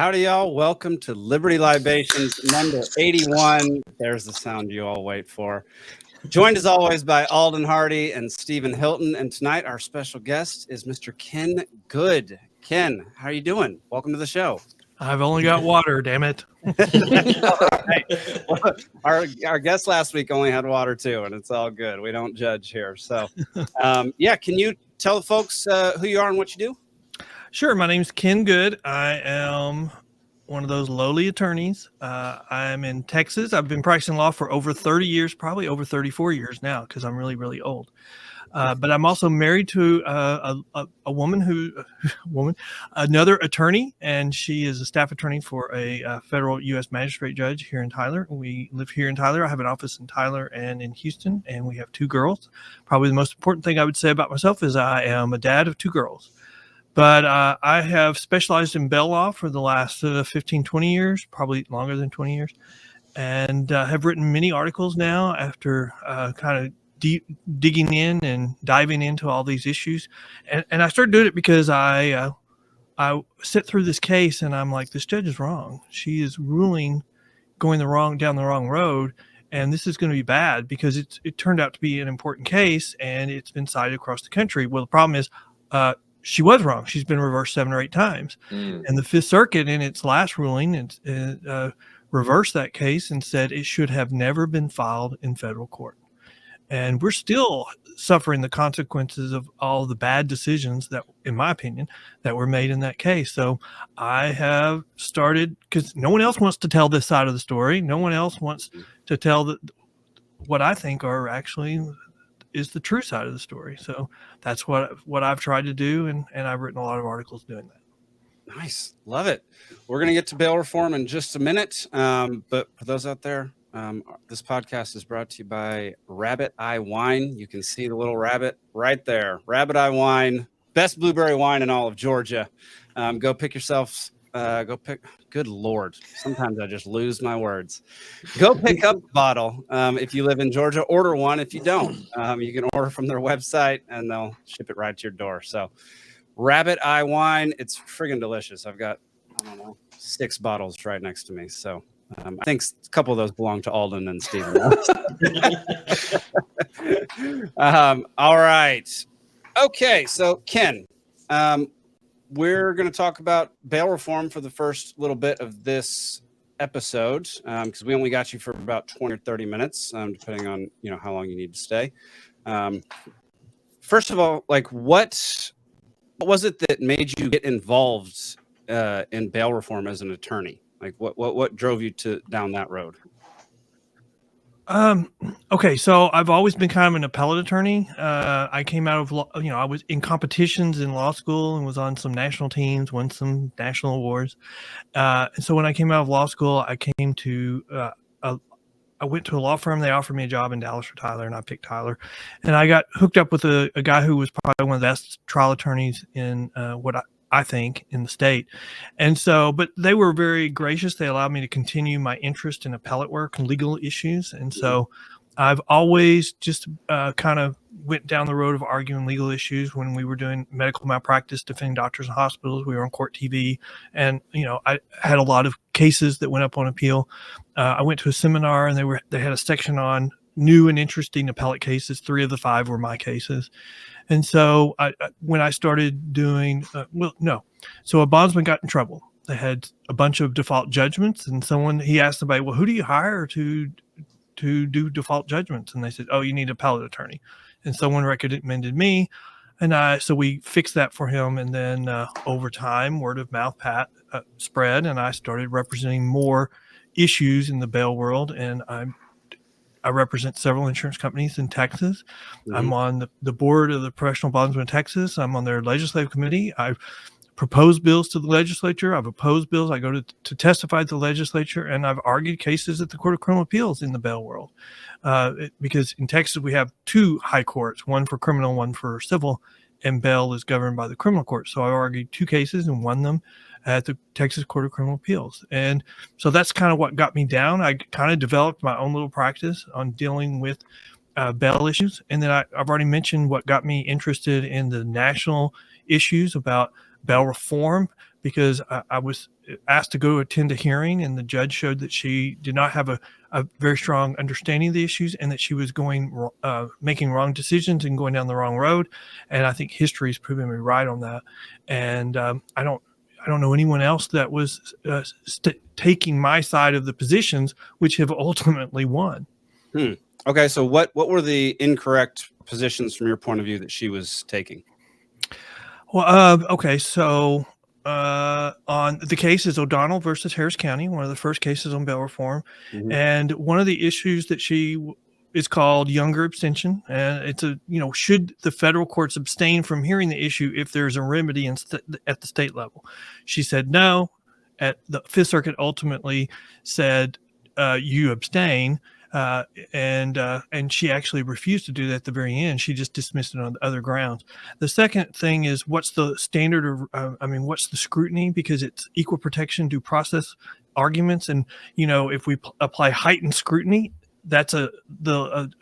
Howdy, y'all. Welcome to Liberty Libations number 81. There's the sound you all wait for. Joined as always by Alden Hardy and Stephen Hilton. And tonight our special guest is Mr. Ken Good. Ken, how are you doing? Welcome to the show. I've only got water, damn it. Well, our guest last week only had water too, and it's all good. We don't judge here. So, can you tell the folks who you are and what you do? Sure. My name's Ken Good. I am one of those lowly attorneys. I'm in Texas. I've been practicing law for over 30 years, probably over 34 years now, because I'm really, really old. But I'm also married to a woman another attorney, and she is a staff attorney for a federal U.S. magistrate judge here in Tyler. We live here in Tyler. I have an office in Tyler and in Houston, and we have two girls. Probably the most important thing I would say about myself is I am a dad of two girls. But I have specialized in bail law for the last 15, 20 years, probably longer than 20 years, and have written many articles now after kind of digging in and diving into all these issues. And I started doing it because I sit through this case and I'm like, this judge is wrong. She is ruling going down the wrong road. And this is going to be bad because it turned out to be an important case and it's been cited across the country. Well, the problem is she was wrong. She's been reversed 7 or 8 times. And the Fifth Circuit in its last ruling reversed that case and said it should have never been filed in federal court. And we're still suffering the consequences of all the bad decisions that, in my opinion, that were made in that case. So I have started, because no one else wants to tell this side of the story. No one else wants to tell what I think are actually is the true side of the story. So that's what I've tried to do. And I've written a lot of articles doing that. Nice. Love it. We're going to get to bail reform in just a minute. But for those out there, this podcast is brought to you by Rabbit Eye Wine. You can see the little rabbit right there. Rabbit Eye Wine, best blueberry wine in all of Georgia. Go pick yourselves. Good Lord. Sometimes I just lose my words. Go pick up a bottle. If you live in Georgia, order one. If you don't, you can order from their website and they'll ship it right to your door. So Rabbit Eye Wine, it's friggin' delicious. I've got, 6 bottles right next to me. So I think a couple of those belong to Alden and Stephen. All right. Okay. So Ken, we're going to talk about bail reform for the first little bit of this episode because we only got you for about 20 or 30 minutes, depending on how long you need to stay. First of all, what was it that made you get involved in bail reform as an attorney? Like what drove you down that road? Okay, so I've always been kind of an appellate attorney. I came out of I was in competitions in law school and was on some national teams, won some national awards. And so when I came out of law school, I came to I went to a law firm. They offered me a job in Dallas or Tyler, and I picked Tyler. And I got hooked up with a guy who was probably one of the best trial attorneys in what I think in the state. And so, but they were very gracious. They allowed me to continue my interest in appellate work and legal issues. And so I've always just kind of went down the road of arguing legal issues. When we were doing medical malpractice, defending doctors and hospitals, we were on court TV. And, I had a lot of cases that went up on appeal. I went to a seminar and they had a section on new and interesting appellate cases. 3 of the 5 were my cases. And so when I started doing, so a bondsman got in trouble. They had a bunch of default judgments, and he asked somebody, well, who do you hire to do default judgments? And they said, oh, you need an appellate attorney. And someone recommended me. And so we fixed that for him. And then over time, word of mouth spread, and I started representing more issues in the bail world. And I represent several insurance companies in Texas. Mm-hmm. I'm on the board of the Professional Bondsmen of Texas. I'm on their legislative committee. I've proposed bills to the legislature. I've opposed bills. I go to testify to the legislature, and I've argued cases at the Court of Criminal Appeals in the bail world. Because in Texas, we have 2 high courts, one for criminal, one for civil, and bail is governed by the criminal court. So I argued 2 cases and won them at the Texas Court of Criminal Appeals. And so that's kind of what got me down. I kind of developed my own little practice on dealing with bail issues. And then I've already mentioned what got me interested in the national issues about bail reform, because I was asked to go attend a hearing, and the judge showed that she did not have a very strong understanding of the issues, and that she was making wrong decisions and going down the wrong road. And I think history has proven me right on that. And I don't know anyone else that was taking my side of the positions, which have ultimately won. Okay, so what were the incorrect positions from your point of view that she was taking? Well, okay, so on the case is O'Donnell versus Harris County, one of the first cases on bail reform. Mhm. And one of the issues that is called younger abstention. And it's should the federal courts abstain from hearing the issue if there's a remedy at the state level? She said no. At the Fifth Circuit ultimately said you abstain. And she actually refused to do that at the very end. She just dismissed it on other grounds. The second thing is, what's the standard of, what's the scrutiny? Because it's equal protection due process arguments. And, if we apply heightened scrutiny, that's a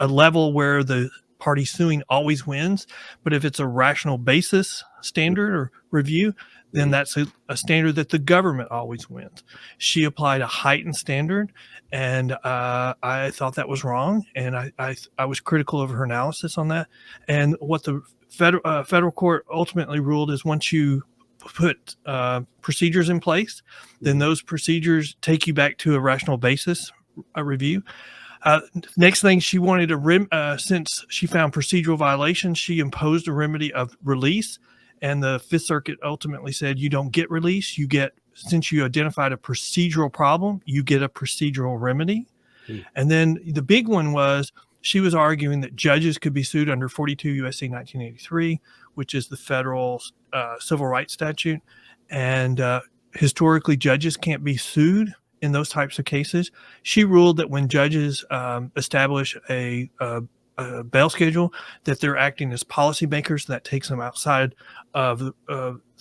level where the party suing always wins. But if it's a rational basis standard or review, then that's a standard that the government always wins. She applied a heightened standard, and I thought that was wrong, and I was critical of her analysis on that. And what the federal court ultimately ruled is, once you put procedures in place, then those procedures take you back to a rational basis review. Next thing, she wanted since she found procedural violations, she imposed a remedy of release. And the Fifth Circuit ultimately said, you don't get release. Since you identified a procedural problem, you get a procedural remedy. And then the big one was, she was arguing that judges could be sued under 42 U.S.C. 1983, which is the federal civil rights statute. And historically, judges can't be sued in those types of cases. She ruled that when judges establish a bail schedule, that they're acting as policymakers, and that takes them outside of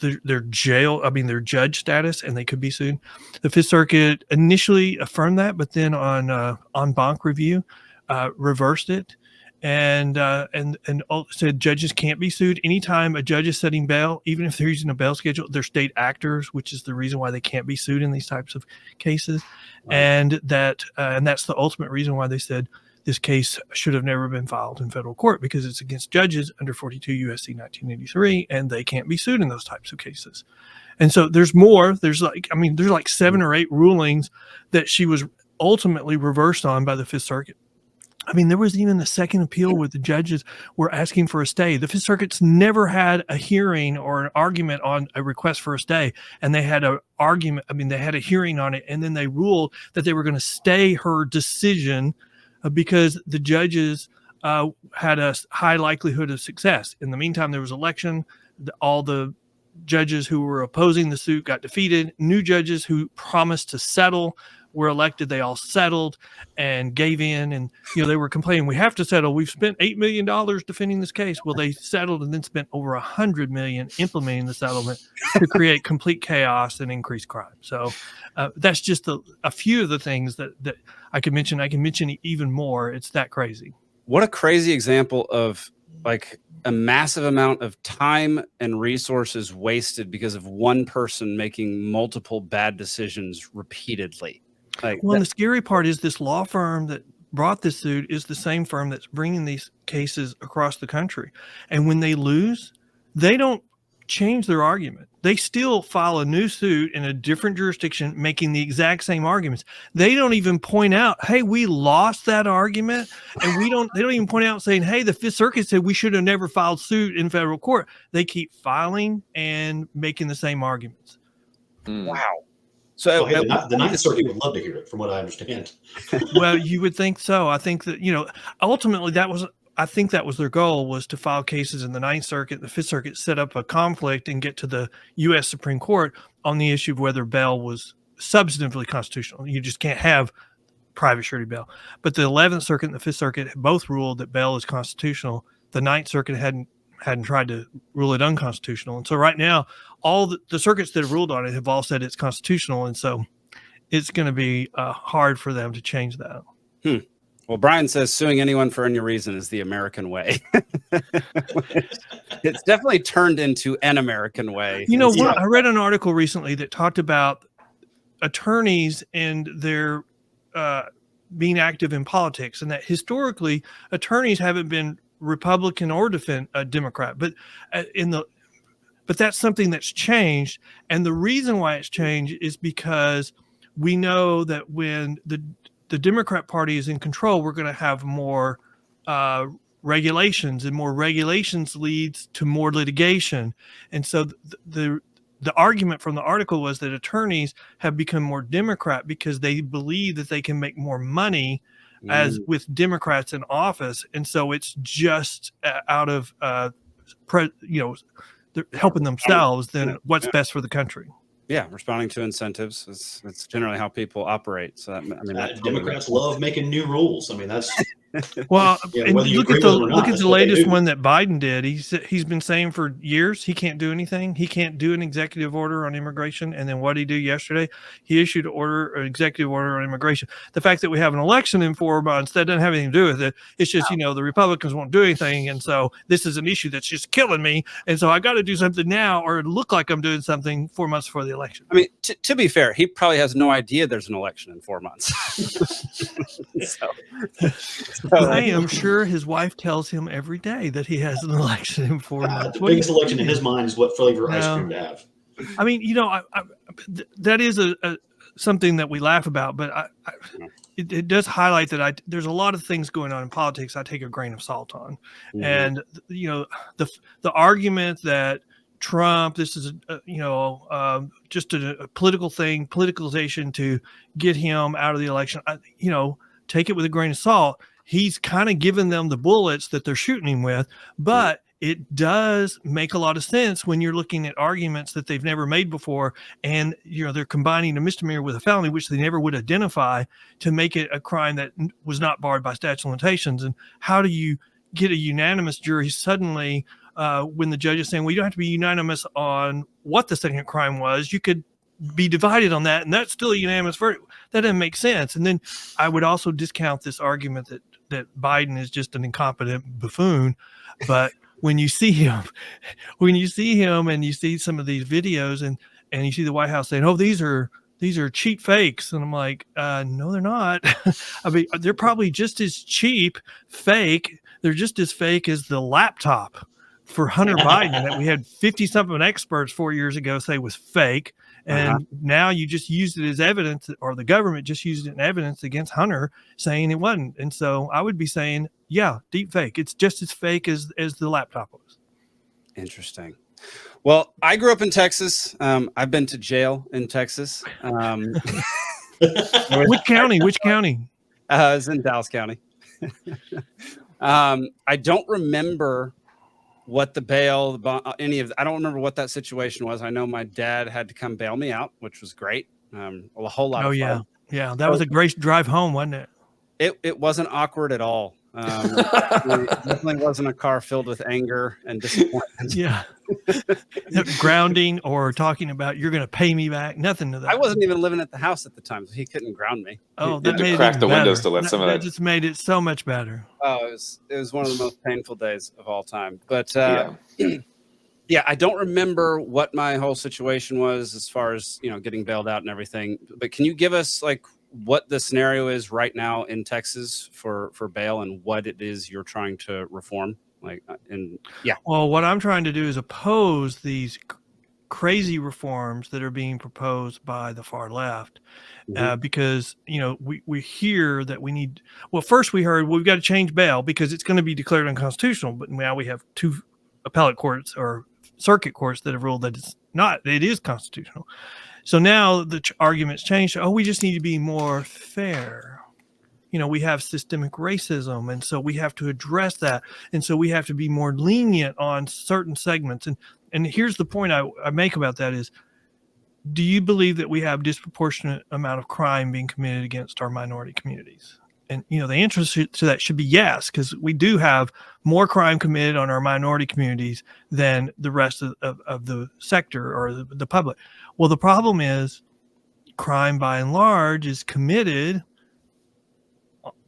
their their judge status, and they could be sued. The Fifth Circuit initially affirmed that, but then on banc review, reversed it, and said judges can't be sued. Anytime a judge is setting bail, even if they're using a bail schedule, they're state actors, which is the reason why they can't be sued in these types of cases. Right. And that's the ultimate reason why they said this case should have never been filed in federal court, because it's against judges under 42 U.S.C. 1983, and they can't be sued in those types of cases. And so there's more. There's like 7 or 8 rulings that she was ultimately reversed on by the Fifth Circuit. There was even a second appeal where the judges were asking for a stay. The Fifth Circuit's never had a hearing or an argument on a request for a stay, and they had they had a hearing on it, and then they ruled that they were going to stay her decision because the judges had a high likelihood of success. In the meantime, there was election. All the judges who were opposing the suit got defeated. New judges who promised to settle were elected. They all settled and gave in, and they were complaining, we have to settle. We've spent $8 million defending this case. Well, they settled and then spent over $100 million implementing the settlement to create complete chaos and increase crime. So that's just a few of the things that I can mention. I can mention even more. It's that crazy. What a crazy example of like a massive amount of time and resources wasted because of one person making multiple bad decisions repeatedly. The scary part is, this law firm that brought this suit is the same firm that's bringing these cases across the country. And when they lose, they don't change their argument. They still file a new suit in a different jurisdiction, making the exact same arguments. They don't even point out, hey, we lost that argument. And they don't even point out saying, hey, the Fifth Circuit said we should have never filed suit in federal court. They keep filing and making the same arguments. Wow. So the Ninth Circuit would love to hear it, from what I understand. Well, you would think so. I think that, ultimately that was their goal, was to file cases in the Ninth Circuit. The Fifth Circuit set up a conflict and get to the U.S. Supreme Court on the issue of whether bail was substantively constitutional. You just can't have private surety bail. But the 11th Circuit and the Fifth Circuit both ruled that bail is constitutional. The Ninth Circuit hadn't tried to rule it unconstitutional. And so right now, all the circuits that have ruled on it have all said it's constitutional. And so it's going to be hard for them to change that. Well, Brian says suing anyone for any reason is the American way. It's definitely turned into an American way. You know, Yeah. I read an article recently that talked about attorneys and their being active in politics, and that historically attorneys haven't been Republican or Democrat, but but that's something that's changed. And the reason why it's changed is because we know that when the Democrat Party is in control, we're going to have more regulations, and more regulations leads to more litigation. And so the argument from the article was that attorneys have become more Democrat because they believe that they can make more money as with Democrats in office. And so it's just out of, they're helping themselves than what's best for the country. Yeah, responding to incentives. It's generally how people operate. So that Democrats love making new rules. I mean, that's well, and whether you look at agree with them or not, that's the what they latest do. one that Biden did. He's been saying for years he can't do anything. He can't do an executive order on immigration. And then what did he do yesterday? He issued an executive order on immigration. The fact that we have an election in 4 months, that doesn't have anything to do with it. It's just, the Republicans won't do anything. And so this is an issue that's just killing me. And so I got to do something now, or look like I'm doing something 4 months before the election. I mean, to be fair, he probably has no idea there's an election in 4 months. I am sure his wife tells him every day that he has an election in 4 months. The biggest election in his mind is what flavor ice cream to have. I mean, that is something that we laugh about, but it does highlight that there's a lot of things going on in politics I take a grain of salt on. Mm-hmm. And the argument that Trump, this is just a political thing, politicalization to get him out of the election, take it with a grain of salt. He's kind of given them the bullets that they're shooting him with, but it does make a lot of sense when you're looking at arguments that they've never made before. And, they're combining a misdemeanor with a felony, which they never would identify, to make it a crime that was not barred by statute of limitations. And how do you get a unanimous jury suddenly when the judge is saying, well, you don't have to be unanimous on what the second crime was. You could be divided on that, and that's still a unanimous verdict. That doesn't make sense. And then I would also discount this argument that Biden is just an incompetent buffoon. But when you see him and you see some of these videos and you see the White House saying, oh, these are cheap fakes. And I'm like, no, they're not. I mean, they're probably just as cheap fake. They're just as fake as the laptop for Hunter Biden that we had 50-something experts 4 years ago say was fake. And now you just used it as evidence, or the government just used it in evidence against Hunter, saying it wasn't. And so I would be saying, yeah, deep fake. It's just as fake as the laptop was. Interesting. Well, I grew up in Texas. I've been to jail in Texas. Which county? I was in Dallas County. I don't remember what the bail, I don't remember what that situation was. I know my dad had to come bail me out, which was great. A whole lot of fun. Yeah. That was a great drive home, wasn't it? It wasn't awkward at all. It definitely wasn't a car filled with anger and disappointment. Yeah. Grounding or talking about you're going to pay me back. Nothing to that. I wasn't even living at the house at the time, so he couldn't ground me. Oh, that made crack the windows to let some of that. That just made it so much better. Oh, it was one of the most painful days of all time. But yeah, I don't remember what my whole situation was as far as getting bailed out and everything. But can you give us what the scenario is right now in Texas for bail and what it is you're trying to reform? Well, what I'm trying to do is oppose these crazy reforms that are being proposed by the far left, because we hear that we need. Well, first we heard we've got to change bail because it's going to be declared unconstitutional. But now we have 2 appellate courts or circuit courts that have ruled that it's not. It is constitutional. So now the argument's changed. Oh, we just need to be more fair. We have systemic racism, and so we have to address that. And so we have to be more lenient on certain segments. And here's the point I make about that is, do you believe that we have disproportionate amount of crime being committed against our minority communities? And, the answer to that should be yes, because we do have more crime committed on our minority communities than the rest of the sector or the public. Well, the problem is crime by and large is committed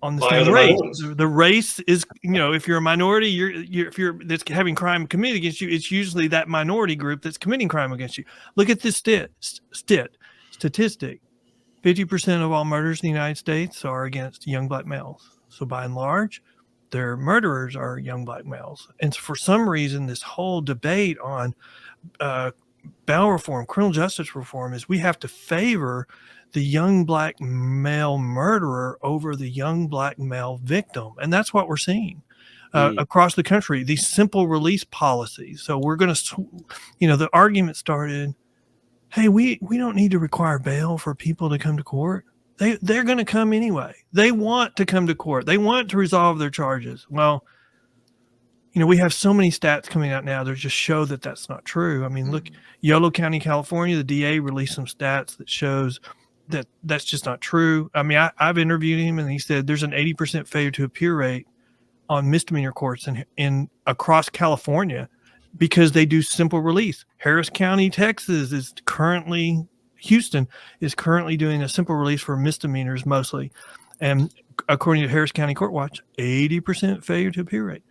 on the By same other race. minorities. The race is, if you're a minority, if you're that's having crime committed against you, it's usually that minority group that's committing crime against you. Look at this statistic. 50% of all murders in the United States are against young black males. So by and large, their murderers are young black males. And for some reason, this whole debate on bail reform, criminal justice reform, is we have to favor the young black male murderer over the young black male victim. And that's what we're seeing across the country, these simple release policies. So we're going to, the argument started, hey, we don't need to require bail for people to come to court. They're going to come anyway. They want to come to court. They want to resolve their charges. Well, we have so many stats coming out now that just show that that's not true. I mean, look, Yolo County, California, the DA released some stats that shows that that's just not true. I mean, I've interviewed him, and he said there's an 80% failure to appear rate on misdemeanor courts in across California because they do simple release. Harris County, Texas Houston is currently doing a simple release for misdemeanors mostly. And according to Harris County Court Watch, 80% failure to appear rate.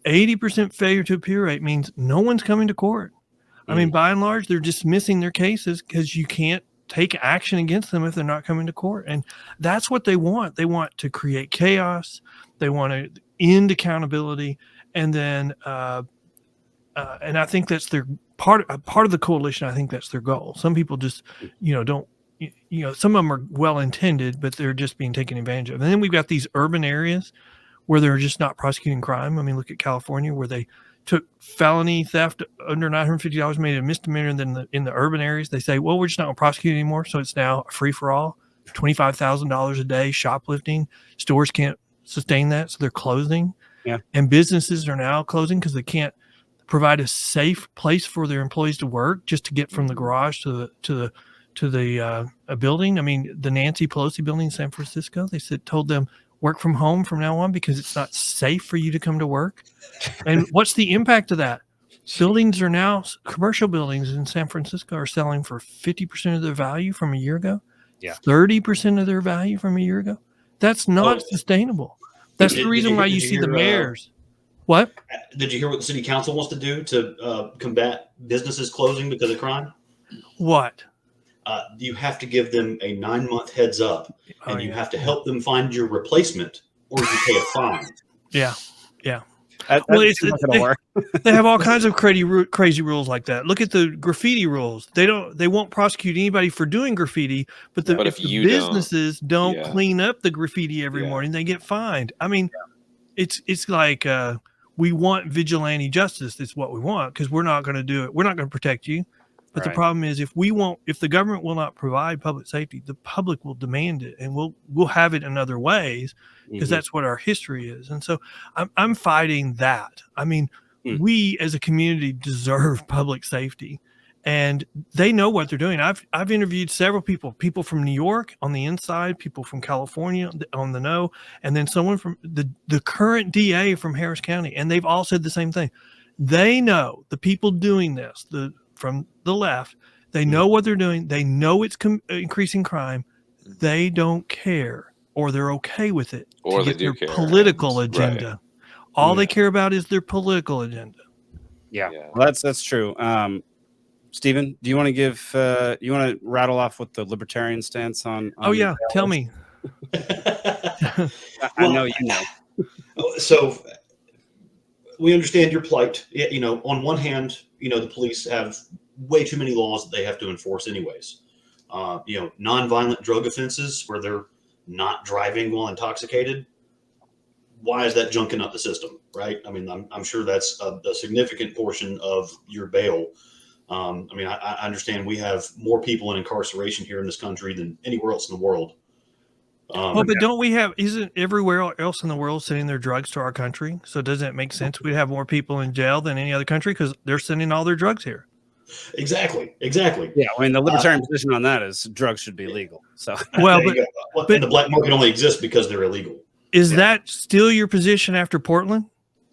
80% failure to appear rate means no one's coming to court. I mean, by and large, they're dismissing their cases because you can't take action against them if they're not coming to court. And that's what they want. They want to create chaos. They want to end accountability. And then, and I think that's their part of the coalition. I think that's their goal. Some people just, don't, some of them are well-intended, but they're just being taken advantage of. And then we've got these urban areas where they're just not prosecuting crime. I mean, look at California, where they took felony theft under $950, made it a misdemeanor, and then in the urban areas, they say, well, we're just not going to prosecute anymore. So it's now a free-for-all, $25,000 a day, shoplifting. Stores can't sustain that, so they're closing. Yeah. And businesses are now closing because they can't provide a safe place for their employees to work just to get from the garage to the building. I mean, the Nancy Pelosi building in San Francisco, they told them, work from home from now on because it's not safe for you to come to work. And what's the impact of that? Buildings are now, commercial buildings in San Francisco are selling for 50% of their value from a year ago. Yeah. 30% of their value from a year ago. That's not sustainable. That's the reason why you see the mayors. What? Did you hear what the city council wants to do to combat businesses closing because of crime? What? You have to give them a 9-month heads up, and you have to help them find your replacement, or you pay a fine. Yeah, yeah. They have all kinds of crazy rules like that. Look at the graffiti rules. They won't prosecute anybody for doing graffiti, but if the businesses don't clean up the graffiti every morning, they get fined. I mean, it's like we want vigilante justice. It's what we want because we're not going to do it. We're not going to protect you. But the problem is if the government will not provide public safety, the public will demand it, and we'll have it in other ways because that's what our history is. And so I'm fighting that. I mean, we as a community deserve public safety, and they know what they're doing. I've interviewed several people from New York on the inside, people from California on the no, and then someone from the current DA from Harris County, and they've all said the same thing. They know the people doing this, from the left, they know what they're doing. They know it's increasing crime. They don't care, or they're okay with it. Or they do their political agenda. Right. All they care about is their political agenda. Yeah. Well, that's true. Stephen, do you want to you want to rattle off what the libertarian stance on tell me. I know you know. So we understand your plight. On one hand, the police have way too many laws that they have to enforce anyways. Nonviolent drug offenses where they're not driving while intoxicated. Why is that junking up the system, right? I mean, I'm sure that's a significant portion of your bail. I understand we have more people in incarceration here in this country than anywhere else in the world. But don't we isn't everywhere else in the world sending their drugs to our country? So doesn't it make sense we'd have more people in jail than any other country because they're sending all their drugs here? Exactly. Yeah, I mean, the libertarian position on that is drugs should be legal. So but the black market only exists because they're illegal. Is that still your position after Portland?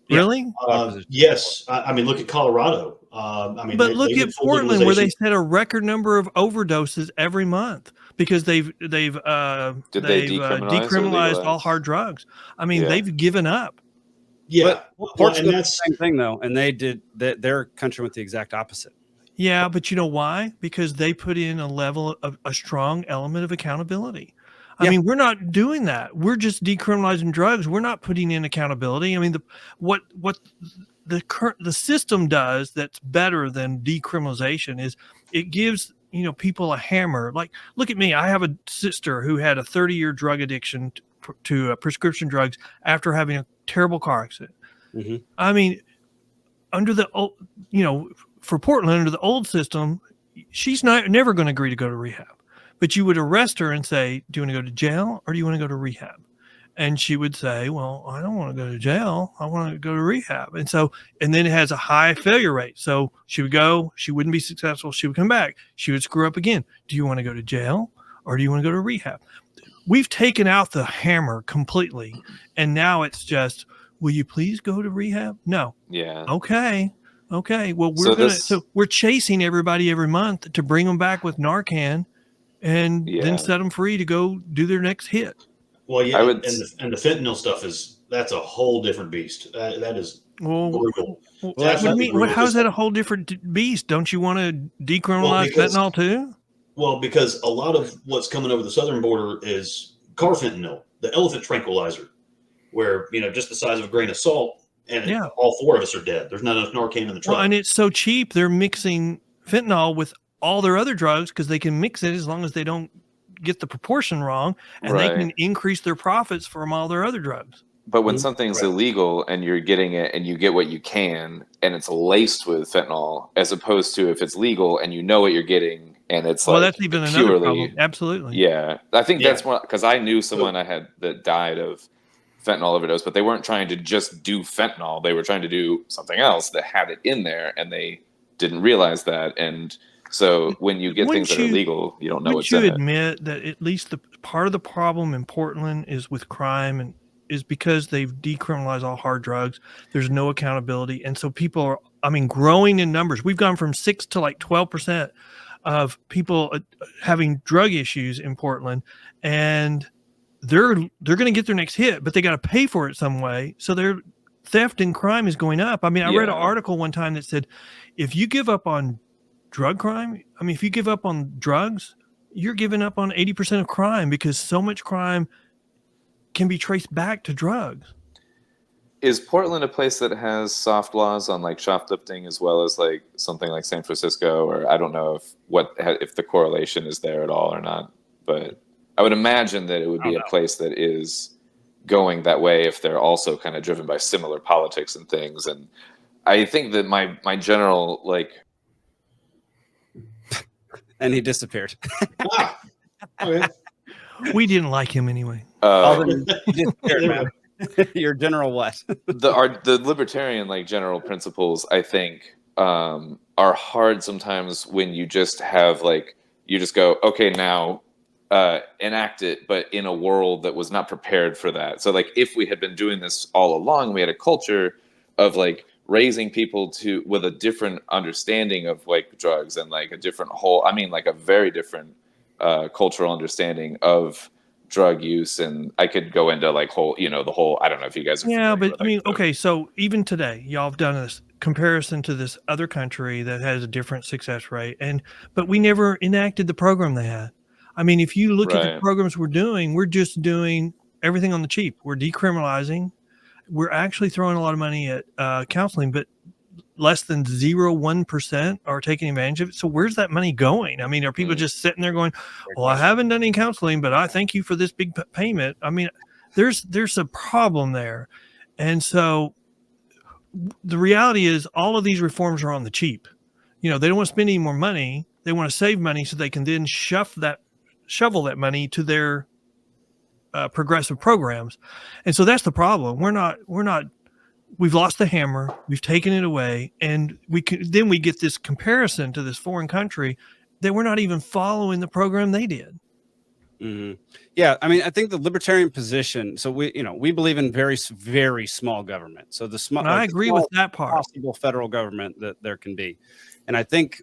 Yeah. Really? Yes. I mean, look at Colorado. But look at Portland, where they set a record number of overdoses every month. because they've Did they decriminalized all legalize? hard drugs. I mean, Yeah. they've given up. Yeah, But Portugal and did the same thing though, and they did their country went the exact opposite. Yeah, but you know why? Because they put in a level of a strong element of accountability. I Yeah. mean, we're not doing that. We're just decriminalizing drugs. We're not putting in accountability. I mean, what the system does that's better than decriminalization is it gives people a hammer. Like, look at me. I have a sister who had a 30-year drug addiction to prescription drugs after having a terrible car accident. Mm-hmm. I mean, under the for Portland, under the old system, she's never going to agree to go to rehab. But you would arrest her and say, do you want to go to jail or do you want to go to rehab? And she would say, well, I don't want to go to jail. I want to go to rehab. And then it has a high failure rate. So she would go, she wouldn't be successful. She would come back. She would screw up again. Do you want to go to jail or do you want to go to rehab? We've taken out the hammer completely. And now it's just, will you please go to rehab? No. Yeah. Okay. Well, we're chasing everybody every month to bring them back with Narcan and then set them free to go do their next hit. Well, yeah, and the fentanyl stuff that's a whole different beast. That is brutal. What do you mean? How is that a whole different beast? Don't you want to decriminalize fentanyl too? Well, because a lot of what's coming over the southern border is carfentanil, the elephant tranquilizer, where just the size of a grain of salt. And all four of us are dead. There's not enough Narcan in the truck. Well, and it's so cheap. They're mixing fentanyl with all their other drugs because they can mix it as long as they don't get the proportion wrong, and they can increase their profits from all their other drugs. But when something's illegal and you're getting it and you get what you can and it's laced with fentanyl, as opposed to if it's legal and you know what you're getting and it's that's even another problem. Absolutely. Yeah. I think that's one, because I knew someone I had that died of fentanyl overdose, but they weren't trying to just do fentanyl. They were trying to do something else that had it in there, and they didn't realize that. And so when you get things that are legal, you don't know what's in it. Would you admit that at least the part of the problem in Portland is with crime and is because they've decriminalized all hard drugs. There's no accountability. And so people are, growing in numbers. We've gone from 6 to 12% of people having drug issues in Portland, and they're going to get their next hit, but they got to pay for it some way. So their theft and crime is going up. I read an article one time that said, if you give up on drug crime, if you give up on drugs, you're giving up on 80% of crime because so much crime can be traced back to drugs. Is Portland a place that has soft laws on shoplifting as well as something like San Francisco? Or I don't know if the correlation is there at all or not, but I would imagine that it would be a place that is going that way if they're also kind of driven by similar politics and things. And I think that my general and he disappeared. Okay. We didn't like him anyway. He disappeared, man. Your general what? the libertarian general principles, I think, are hard sometimes when you just have you just go, okay, now enact it, but in a world that was not prepared for that. So if we had been doing this all along, we had a culture of raising people with a different understanding of drugs and a different a very different cultural understanding of drug use. And I could go into whole, the whole, I don't know if you guys are but okay, so even today y'all have done this comparison to this other country that has a different success rate, but we never enacted the program they had. If you look at the programs we're doing, we're just doing everything on the cheap. We're decriminalizing. We're actually throwing a lot of money at counseling, but less than 0.1% are taking advantage of it. So where's that money going? Are people just sitting there going, well, I haven't done any counseling, but I thank you for this big payment. There's a problem there. And so the reality is all of these reforms are on the cheap. They don't want to spend any more money. They want to save money so they can then shovel that money to their progressive programs. And so that's the problem. We've lost the hammer. We've taken it away. And we get this comparison to this foreign country that we're not even following the program they did. Mm-hmm. Yeah. I think the libertarian position, so we believe in very, very small government. So the small, I agree with that part. Possible federal government that there can be. And I think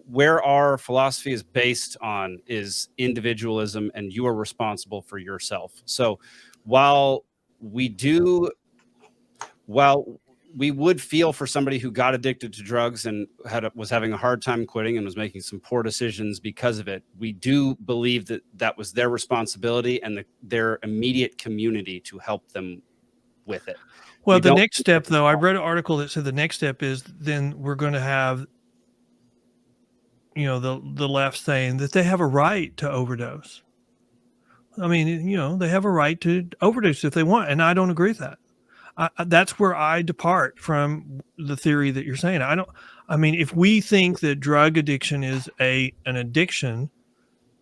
where our philosophy is based on is individualism, and you are responsible for yourself. So while we would feel for somebody who got addicted to drugs and was having a hard time quitting and was making some poor decisions because of it, we do believe that was their responsibility and their immediate community to help them with it. Well, the next step, though, I read an article that said the next step is then we're going to have, the left saying that they have a right to overdose. I mean, they have a right to overdose if they want, and I don't agree with that. That's where I depart from the theory that you're saying. If we think that drug addiction is an addiction,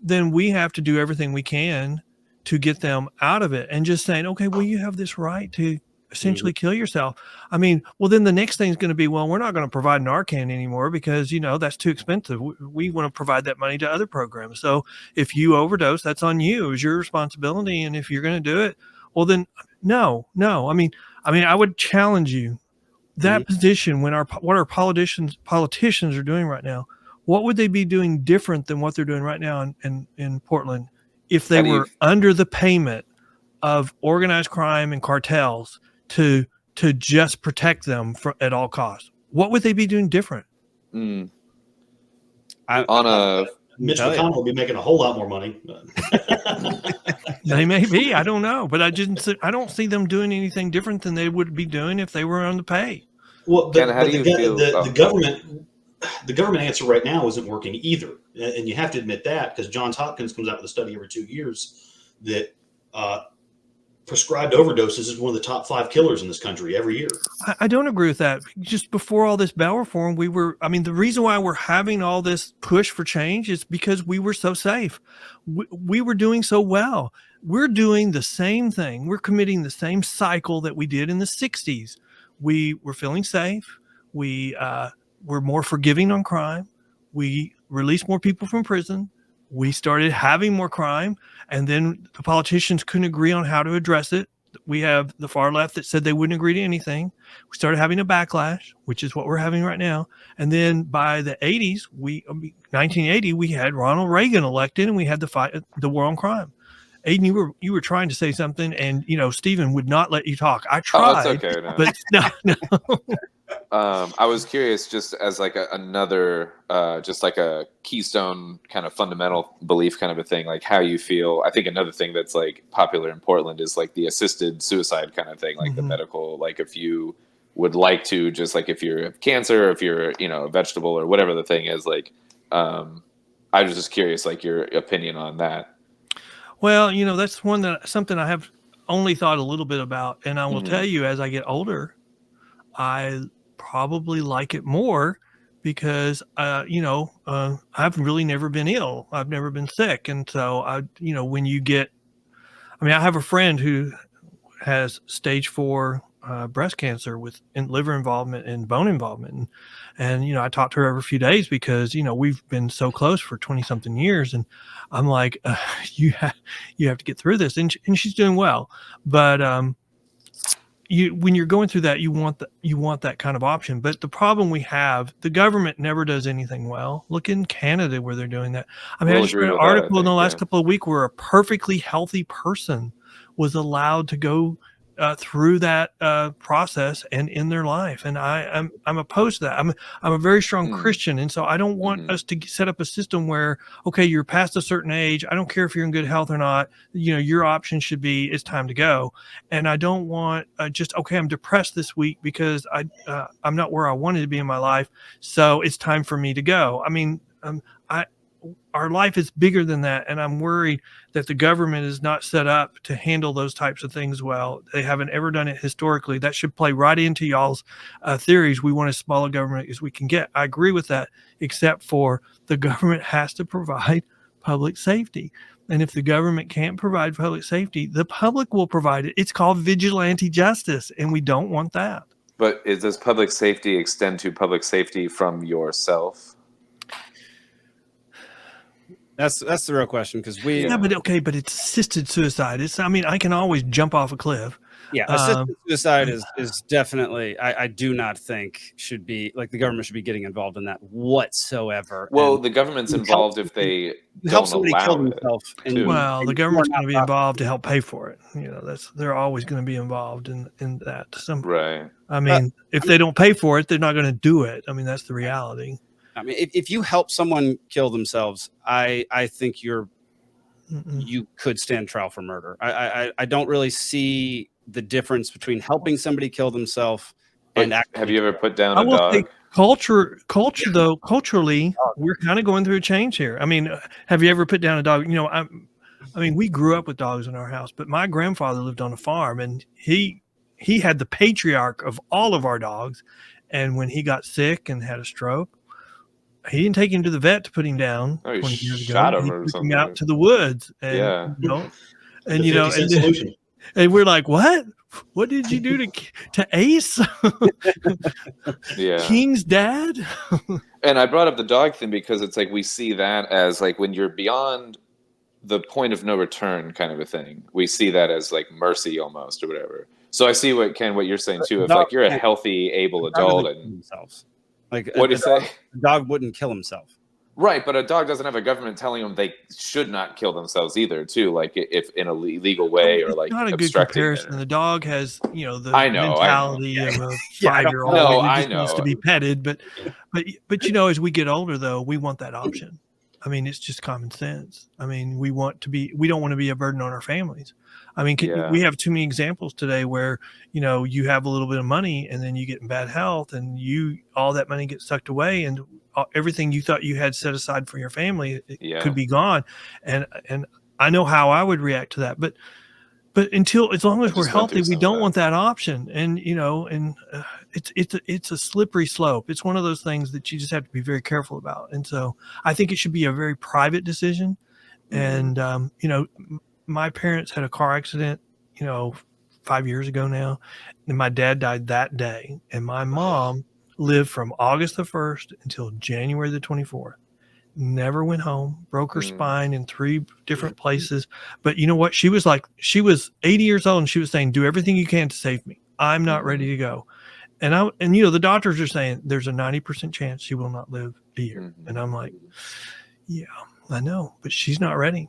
then we have to do everything we can to get them out of it. And just saying, okay, well, you have this right to essentially kill yourself. Then the next thing is going to be, well, we're not going to provide Narcan anymore because, that's too expensive. We want to provide that money to other programs. So if you overdose, that's on you. It's your responsibility. And if you're going to do it, well, then no. I would challenge you that position when what our politicians are doing right now. What would they be doing different than what they're doing right now in Portland if they were under the payment of organized crime and cartels to just protect them at all costs? What would they be doing different? Mitch McConnell will be making a whole lot more money. They may be. I don't know, but I don't see them doing anything different than they would be doing if they were on the pay. Well, the government answer right now isn't working either, and you have to admit that because Johns Hopkins comes out with a study every 2 years that prescribed overdoses is one of the top 5 killers in this country every year. I don't agree with that. Just before all this bail reform, the reason why we're having all this push for change is because we were so safe. We were doing so well. We're doing the same thing. We're committing the same cycle that we did in the 60s. We were feeling safe. We were more forgiving on crime. We released more people from prison. We started having more crime, and then the politicians couldn't agree on how to address it. We have the far left that said they wouldn't agree to anything. We started having a backlash, which is what we're having right now. And then by the 80s, 1980, we had Ronald Reagan elected, and we had the war on crime. Aiden, you were trying to say something, and Stephen would not let you talk. I tried, it's okay, no. But no. I was curious, just as like another, just like a keystone kind of fundamental belief kind of a thing, like how you feel. I think another thing that's like popular in Portland is like the assisted suicide kind of thing, like the medical, like if you would like to, just like if you have cancer, or if you're, a vegetable or whatever the thing is, like, I was just curious, like your opinion on that. Well, that's something I have only thought a little bit about. And I will tell you, as I get older, I probably like it more because, I've really never been ill. I've never been sick. And so when you get, I have a friend who has stage 4 breast cancer with liver involvement and bone involvement. And I talk to her every few days because, we've been so close for 20 something years. And I'm like, you have to get through this. And she's doing well. But, when you're going through that, you want that kind of option. But the problem we have, the government never does anything well. Look in Canada where they're doing that. I just read an article in the last couple of weeks where a perfectly healthy person was allowed to go through that process and in their life. And I'm opposed to that. I'm a very strong Christian. And so I don't want us to set up a system where, okay, you're past a certain age. I don't care if you're in good health or not. Your option should be, it's time to go. And I don't want okay, I'm depressed this week because I'm not where I wanted to be in my life. So it's time for me to go. Our life is bigger than that, and I'm worried that the government is not set up to handle those types of things well. They haven't ever done it historically. That should play right into y'all's theories. We want as small a government as we can get. I agree with that, except for the government has to provide public safety. And if the government can't provide public safety, the public will provide it. It's called vigilante justice, and we don't want that. But does public safety extend to public safety from yourself? That's the real question, because but it's assisted suicide. I can always jump off a cliff. Yeah, assisted suicide is definitely. I do not think should be like the government should be getting involved in that whatsoever. Well, And the government's you involved help if they help don't somebody kill allow it. themselves. too. Well, the and government's you are going to be not involved to help pay for it. They're always going to be involved in that. Right. I mean, if they don't pay for it, they're not going to do it. I mean, that's the reality. I mean, if you help someone kill themselves, I think you could stand trial for murder. I don't really see the difference between helping somebody kill themselves and But actually. have you ever put down I a will say dog? culturally, we're kind of going through a change here. I mean, have you ever put down a dog? I mean, we grew up with dogs in our house, but my grandfather lived on a farm, and he had the patriarch of all of our dogs. And when he got sick and had a stroke, he didn't take him to the vet to put him down. Oh, he 20 years shot ago, him he or took something. him out to the woods, and Yeah. and The 50-cent solution. and we're like, what did you do to Ace? Yeah. King's dad? And I brought up the dog thing because it's like we see that as like when you're beyond the point of no return kind of a thing. We see that as like mercy almost or whatever. So I see what you're saying too. If like you're a healthy, able adult and themselves. Like what do you say? A dog wouldn't kill himself. Right, but a dog doesn't have a government telling them they should not kill themselves either, too. Like if in a legal way or like not a good obstructing comparison. it. The dog has, the I know. mentality of a Yeah, 5-year-old. No, He I just wants to know. be petted, but as we get older, though, we want that option. I mean, it's just common sense. I mean, we don't want to be a burden on our families. I mean, we have too many examples today where, you have a little bit of money and then you get in bad health and all that money gets sucked away and everything you thought you had set aside for your family could be gone. And I know how I would react to that, but as long as we're healthy, we don't want that option. And, it's a slippery slope. It's one of those things that you just have to be very careful about. And so I think it should be a very private decision. And, my parents had a car accident, 5 years ago now, and my dad died that day. And my mom lived from August the 1st until January the 24th. Never went home, broke her spine in 3 different places. But you know what? She was 80 years old and she was saying, do everything you can to save me. I'm not ready to go. And the doctors are saying there's a 90% chance she will not live a year. And I'm like, yeah, I know, but she's not ready.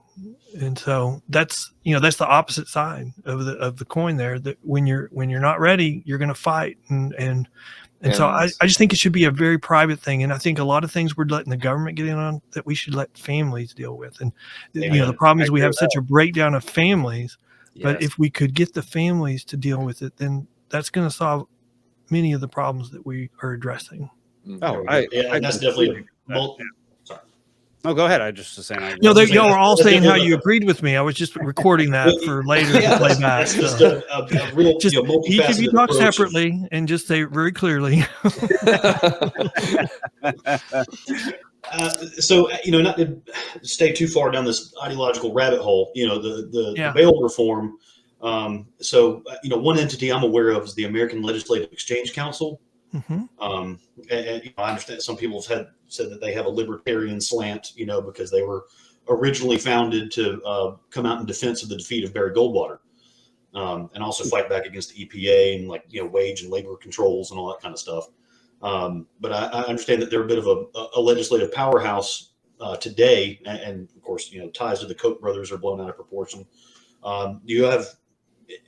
And so that's the opposite side of the coin there, that when you're not ready, you're going to fight. And so I just think it should be a very private thing. And I think a lot of things we're letting the government get in on that we should let families deal with. And, the problem is we have such a breakdown of families, but if we could get the families to deal with it, then that's going to solve many of the problems that we are addressing. And that's definitely sorry. No, go ahead. I just was saying. Y'all were all saying how you agreed with me. I was just recording that for later to play back. That's just a real, each of you talk separately and just say it very clearly. So not to stay too far down this ideological rabbit hole. The bail reform. So one entity I'm aware of is the American Legislative Exchange Council. And I understand some people have said that they have a libertarian slant, because they were originally founded to come out in defense of the defeat of Barry Goldwater, and also fight back against the EPA and wage and labor controls and all that kind of stuff. But I understand that they're a bit of a legislative powerhouse today, and of course, ties to the Koch brothers are blown out of proportion. Do you have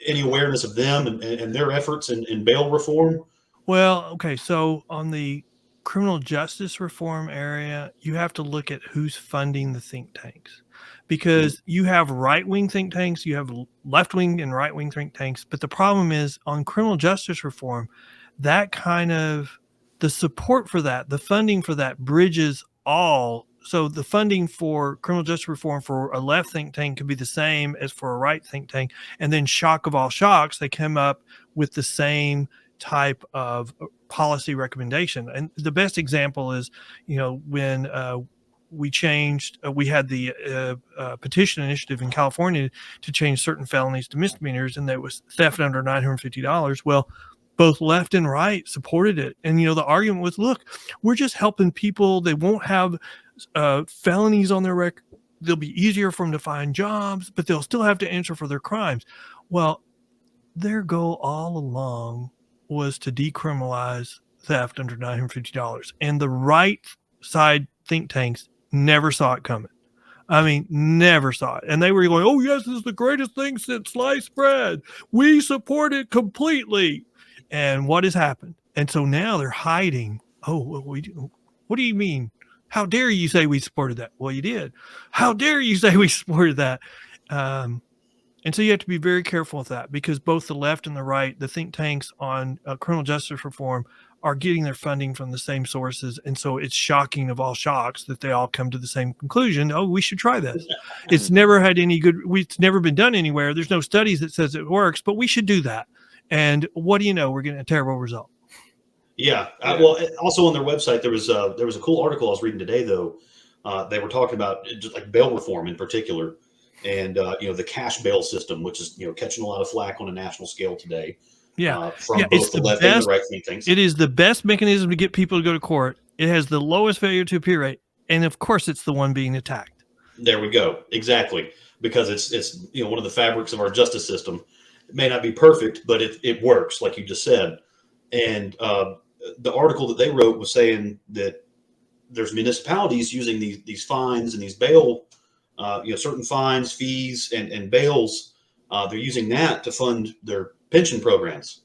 any awareness of them and their efforts in bail reform? Well, okay. So on the criminal justice reform area, you have to look at who's funding the think tanks, because you have right-wing think tanks, you have left-wing and right-wing think tanks. But the problem is on criminal justice reform, that kind of the support for that, the funding for that bridges all. So the funding for criminal justice reform for a left think tank could be the same as for a right think tank. And then shock of all shocks, they come up with the same type of policy recommendation. And the best example is, when we had the petition initiative in California to change certain felonies to misdemeanors, and that was theft under $950. Well, both left and right supported it. And, the argument was, look, we're just helping people. They won't have felonies on their record. They'll be easier for them to find jobs, but they'll still have to answer for their crimes. Well, their goal all along was to decriminalize theft under $950. And the right side think tanks never saw it coming. I mean, never saw it. And they were going, oh, yes, this is the greatest thing since sliced bread. We support it completely. And what has happened? And so now they're hiding. Oh, what do you mean? How dare you say we supported that? Well, you did. How dare you say we supported that? And so you have to be very careful with that, because both the left and the right, the think tanks on criminal justice reform, are getting their funding from the same sources. And so it's shocking of all shocks that they all come to the same conclusion. Oh, we should try this. It's never had any good, it's never been done anywhere. There's no studies that says it works, but we should do that. And what do you know? We're getting a terrible result. Yeah. Well, also on their website, there was a cool article I was reading today, though. They were talking about just like bail reform in particular, and the cash bail system, which is catching a lot of flack on a national scale today. From both the left and the right think tanks. It is the best mechanism to get people to go to court. It has the lowest failure to appear rate, and of course, it's the one being attacked. There we go. Exactly, because it's one of the fabrics of our justice system. It may not be perfect, but it works, like you just said. And the article that they wrote was saying that there's municipalities using these fines and these bail, certain fines, fees, and bails. They're using that to fund their pension programs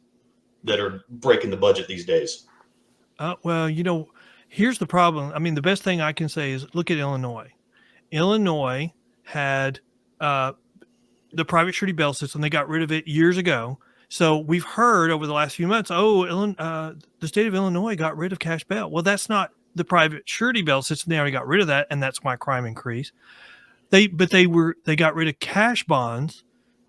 that are breaking the budget these days. Well, here's the problem. I mean, the best thing I can say is look at Illinois. Illinois had the private surety bail system. They got rid of it years ago. So we've heard over the last few months, the state of Illinois got rid of cash bail. Well, that's not the private surety bail system. They already got rid of that, and that's why crime increased. They got rid of cash bonds,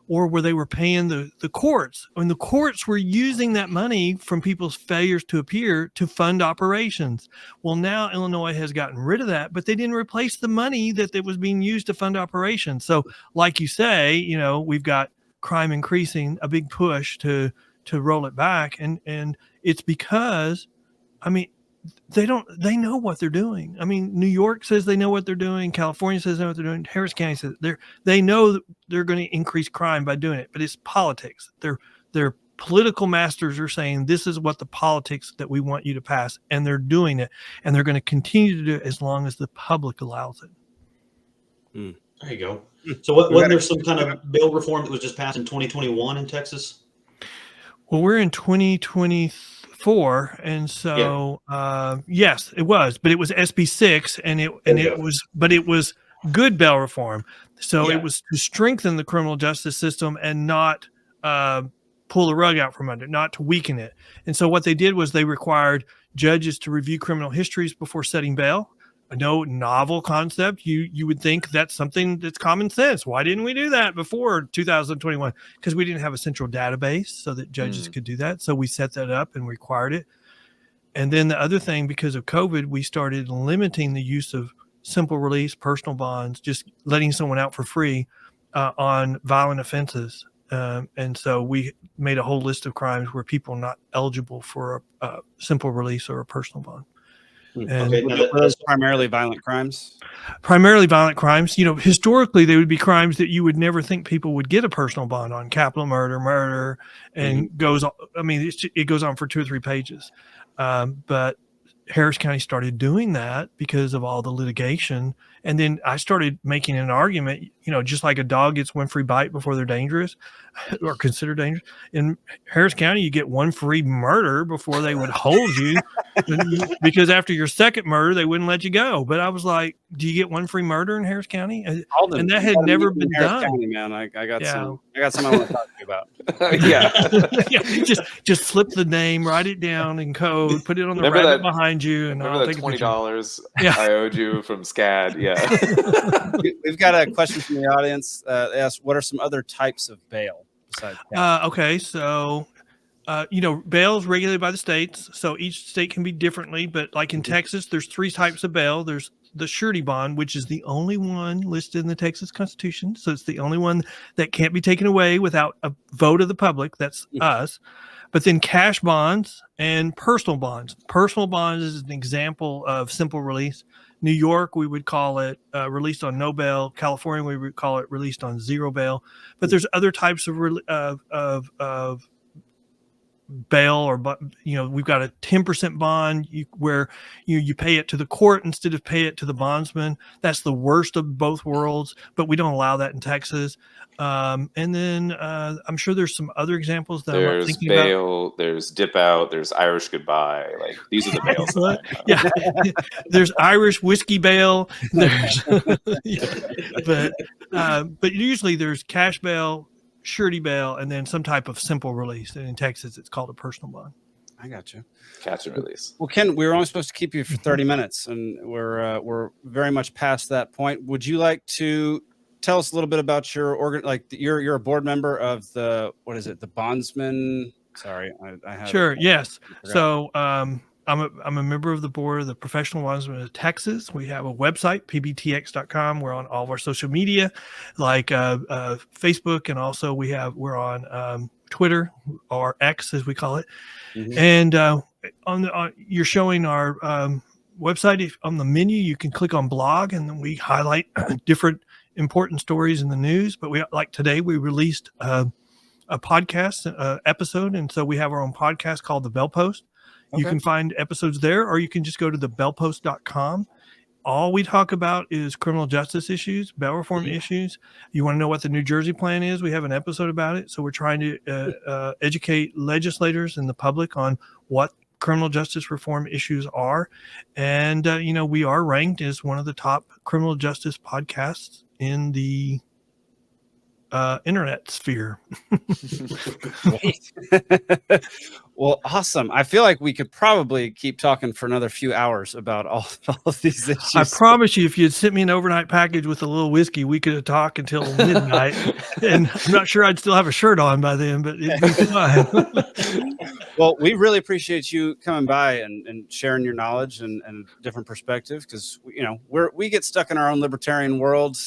or where they were paying the courts. And the courts were using that money from people's failures to appear to fund operations. Well, now Illinois has gotten rid of that, but they didn't replace the money that was being used to fund operations. So like you say, we've got crime increasing, a big push to roll it back. And it's because, I mean, they know what they're doing. I mean, New York says they know what they're doing. California says they know what they're doing. Harris County says they know that they're going to increase crime by doing it, but it's politics. Their political masters are saying, this is what the politics that we want you to pass. And they're doing it, and they're going to continue to do it as long as the public allows it. There you go. So wasn't there some kind of bail reform that was just passed in 2021 in Texas? Well, we're in 2024, and so yes, it was, but it was SB 6, and it was good bail reform. So it was to strengthen the criminal justice system and not pull the rug out from under it, not to weaken it. And so what they did was they required judges to review criminal histories before setting bail. No novel concept. You would think that's something that's common sense. Why didn't we do that before 2021? Because we didn't have a central database so that judges could do that. So we set that up and required it. And then the other thing, because of COVID, we started limiting the use of simple release, personal bonds, just letting someone out for free on violent offenses. And so we made a whole list of crimes where people are not eligible for a simple release or a personal bond. And those primarily violent crimes? Primarily violent crimes. Historically, they would be crimes that you would never think people would get a personal bond on. Capital murder, and goes on. I mean, it goes on for 2 or 3 pages. But Harris County started doing that because of all the litigation. And then I started making an argument, just like a dog gets one free bite before they're dangerous or considered dangerous. In Harris County, you get one free murder before they would hold you because after your second murder, they wouldn't let you go. But I was like, do you get one free murder in Harris County? And that had never been done. County, man. I got some I want to talk to you about. Just flip the name, write it down in code, put it on the rabbit behind you, and I'll take $20 I owed you from SCAD. Yeah. We've got a question from the audience. They asked, what are some other types of bail besides cash? Okay, so bail is regulated by the states, so each state can be differently. But like in Texas, there's 3 types of bail. There's the surety bond, which is the only one listed in the Texas Constitution. So it's the only one that can't be taken away without a vote of the public. That's us. But then cash bonds and personal bonds. Personal bonds is an example of simple release. New York, we would call it released on no bail. California, we would call it released on zero bail. But there's other types of bail, or we've got a 10% bond where you pay it to the court instead of pay it to the bondsman. That's the worst of both worlds, but we don't allow that in Texas. And then I'm sure there's some other examples that I'm not thinking bail, about. There's dip out, there's Irish goodbye. Like these are the bails. Yeah, there's Irish whiskey bail. There's, but usually there's cash bail, surety bail, and then some type of simple release. And in Texas, it's called a personal bond. I got you. Catch and release. Well, Ken, we were only supposed to keep you for 30 minutes, and we're very much past that point. Would you like to tell us a little bit about your organ? Like you're a board member of the the Bondsmen? Sorry, I have. Sure. Yes. So I'm a member of the board of the Professional Bondsmen of Texas. We have a website, pbtx.com. We're on all of our social media, like Facebook, and also we're on Twitter, or X as we call it. Mm-hmm. And you're showing our website. On the menu, you can click on blog, and then we highlight different important stories in the news. But like today, we released a podcast episode, and so we have our own podcast called The Bell Post. Okay. You can find episodes there, or you can just go to thebellpost.com. All we talk about is criminal justice issues, bail reform issues. You want to know what the New Jersey plan is? We have an episode about it. So we're trying to educate legislators and the public on what criminal justice reform issues are. And, we are ranked as one of the top criminal justice podcasts in the internet sphere. Well, awesome. I feel like we could probably keep talking for another few hours about all of these issues. I promise you, if you had sent me an overnight package with a little whiskey, we could have talked until midnight. And I'm not sure I'd still have a shirt on by then, but it'd be fine. Well, we really appreciate you coming by and sharing your knowledge and different perspective, because we get stuck in our own libertarian world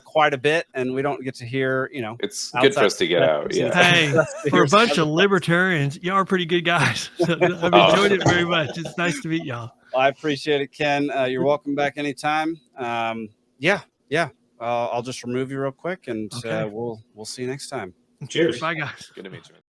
quite a bit, and we don't get to hear it's good for us to get out. Yeah. Hey, for a bunch of libertarians, y'all are pretty good guys. So I've enjoyed it very much. It's nice to meet y'all. Well, I appreciate it, Ken. You're welcome back anytime. Yeah. I'll just remove you real quick, and okay. We'll see you next time. Cheers. Bye, guys. Good to meet you.